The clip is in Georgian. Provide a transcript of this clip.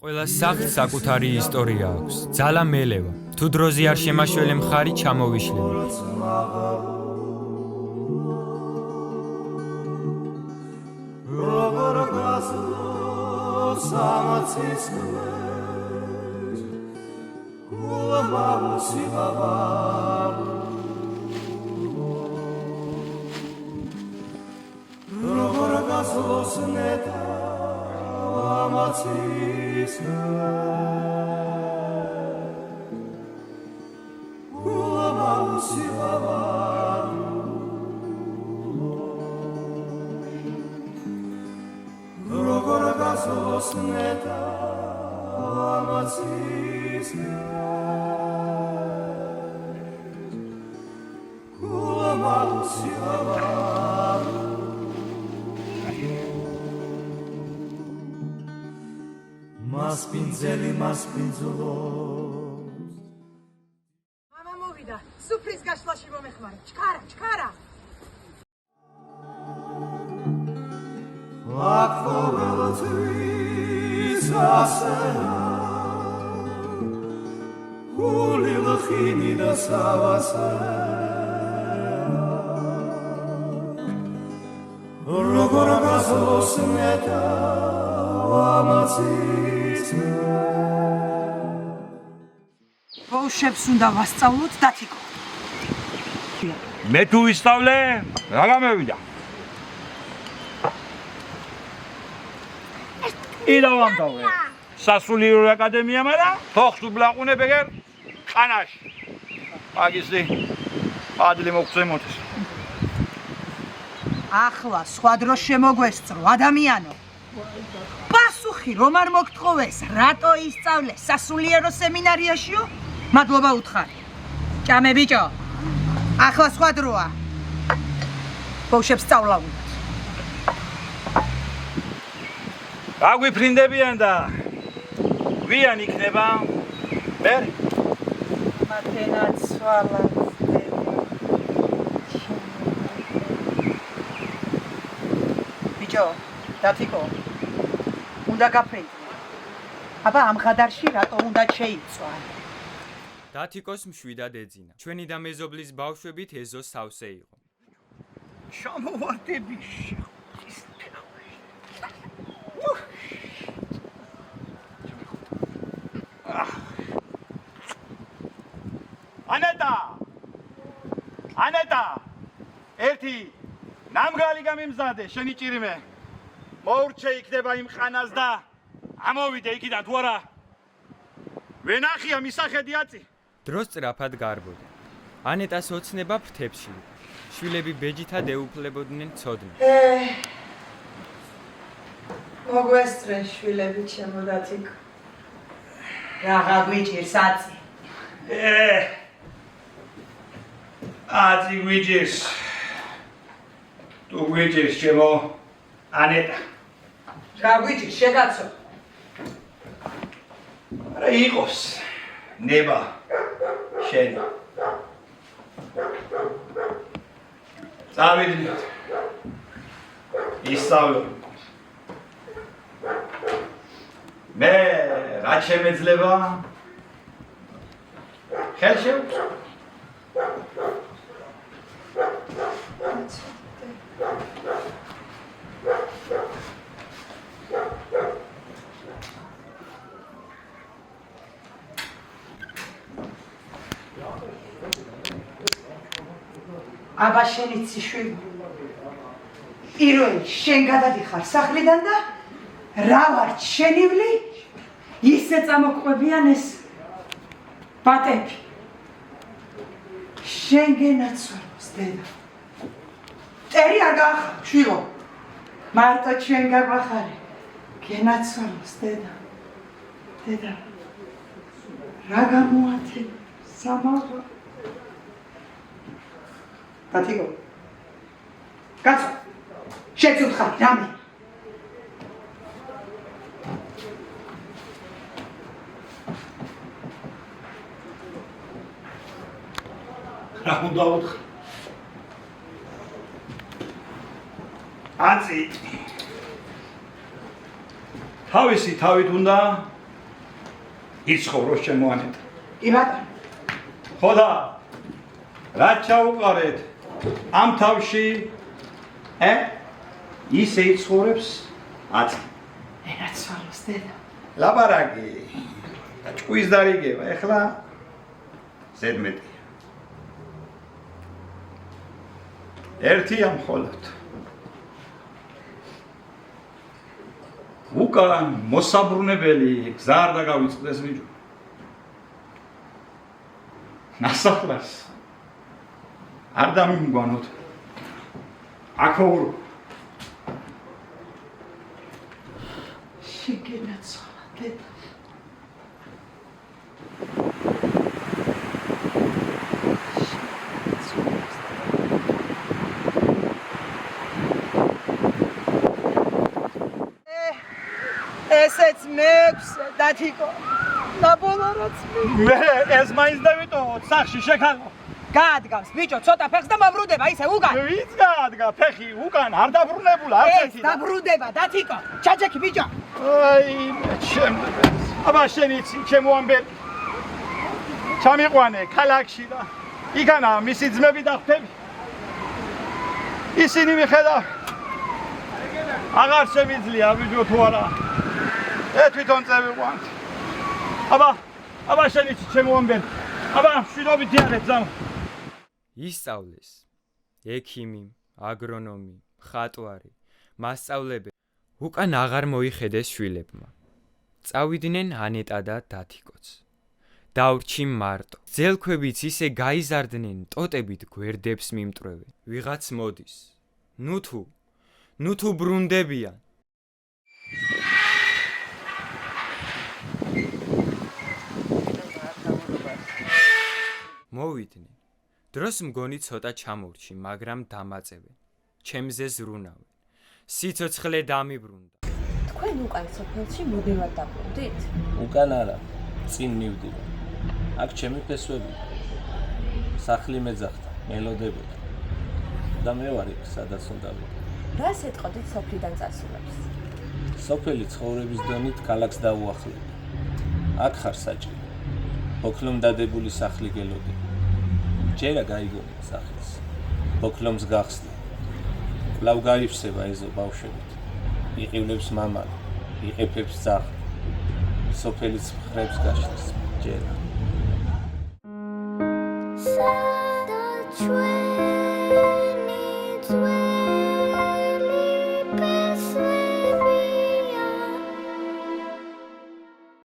ყველა სახლს საკუთარი ისტორია აქვს. ძალა მელევა. თუ დროზე არ შემაშველი მხარი ჩამოვიშლება. Mama mოვიდა, სუფრის გაშლაში მომეხმარა. ჩქარა. ბავშვებს უნდა ვასწავლოთ დათიკო. მე თუ ვისწავლე, რა გამევიდა? იდავამთავრე. სასულიერო აკადემია მარა, თოხს უბლაყუნე ბეგერ ყანაში. აგისი ადლი მოგწემოდეს. ახლა სხვა დრო შემოგვესწრო ადამიანო. პასუხი რომ არ მოგთხოვეს, რატო ისწავლე სასულიერო სემინარიაშიო? მადლობა უთხარი. ჭამე ბიჭო. ახლა სხვა დროა. ბავშვებს სწავლა უნდათ. გაგვიფრინდებიან და ვიან იქნება? მე? მათენაც სვალა. ბიჭო, დათიკო. უნდა გაფრინდე. აბა ამ ხადარში რატო უნდა შეიცვა? დათიკოს მშვიდად ეძინა. ჩვენი და მეზობლის ბავშვებით ეზოს სავსე იყო. შემოვარდები. ანეტა! ერთი ნამგალი გამიმზადე, შენი ჭირიმე. მოურჩე იქნება იმ ყანას და ამოვიდე იქიდან თუ არა. ვენახია მისახედი აწი. დრო სწრაფად გარბოდა. ანეტას ოცნება ფრთებში. შვილები ბეჯითად ეუფლებოდნენ ცოდნას. მოგვესწრე შვილები ჩემო დათიკო. რაღა გვიჭირს აწი. აწი გვიჭირს. თუ გვიჭირს ჩემო ანეტა. რა გვიჭირს შეგაცო? რა იყოს? ნება შენ. წავიდეთ. ისწავლო. მე რა შემეძლება? ხელ შევწვა. აბა შენი ციშვილი. პირველი შენ გადადიხარ სახლიდან და რა ვარ შენივლი? ისე წამოყვებიან ეს ბატები. შენ გენაცვალოს დედა. წერი არ გაახარ შვილო. მარტო ჩვენ გაგვახარე. გენაცვალოს დედა. დედა. რა გამოათე სამაღლა. დათიკო. კაცო. შეცუთხარი რამე. რა უნდა უთხრა? აწი. თავისი თავით უნდა იცხოვრო შემოანეთ. კი ბატონო. ხოდა რა ჩაუყარეთ ამ თავში ისე იცხოვრებს აწ რაცვალოს დედა. ლაბარაკი და ჭკუის დარიგება ეხლა ზედმეტია ერთია მხოლოდ უკან მოსაბრუნებელი გზა არ დაგავიწყდეს ბიჭო ნასახლარს არ დამიმგვანოთ აქაურო შეგენაცვალა დედა. ესეც მექვს დათიკო. ნაბოლარაც მე ეს მაინც დავიტოვოთ სახში შეკალო გაადგავს ბიჭო ცოტა ფეხს და მომრუდება ისე უკან. ვიც გაადგა ფეხი უკან არ დაბრუნებულა არც ეს ერთი დაბრუნდება დათიკო. ჩაჩექი ბიჭო. აი ჩემს აბა შენ იცი ჩემო ამბელი ჩამიყვანე ქალაქში და იქანა მისი ძმები და ღვთები ისინი მიხედა აღარ შემიძლია ბიჭო თუ არა თვითონ წევიყვანთ აბა შენ იცი ჩემო ამბელი აბა შვიდობით იარეთ ზამ ისწავლეს ექიმი, აგრონომი, მხატვარი, მასწავლებელი. უკან აღარ მოიხედეს შვილებმა. წავიდნენ ანეტა და დათიკოც. დავრჩი მარტო. ძელქვებიც ისე გაიზარდნენ, ტოტებით გვერდებს მიმტვრევენ. ვიღაც მოდის. ნუ თუ ბრუნდებიან. მოვიდნენ. დროს მგონი ცოტა ჩამორჩი, მაგრამ დამაწევენ. ჩემზე ზრუნავენ. სიცოცხლე დამიბრუნდა. თქვენ უკან სოფელში მოდევად დაბრუნდით? უკან არა, წინ მივდივარ. აქ ჩემი ფესვები. სახლი მეძახდა, მელოდებოდა. და მე ვარ იქ, სადაც უნდა ვიდე. რას ეტყოდით სოფლიდან წასულებს? სოფელი ცხოვრების დონით ქალაქს დაუახლოვდა. აქ ხარ საჭირო. ოქლომ დადებული სახლი გელოდი. ჯერა გაიგონი სახლის. ოქლომს გახსნა. კვლავ გაიფსება ეზო ბავშვებით. იყივლებს მამალი, იყეფებს ძაღლი. სოფელიც მხრებს გაშლის ჯერა. Sada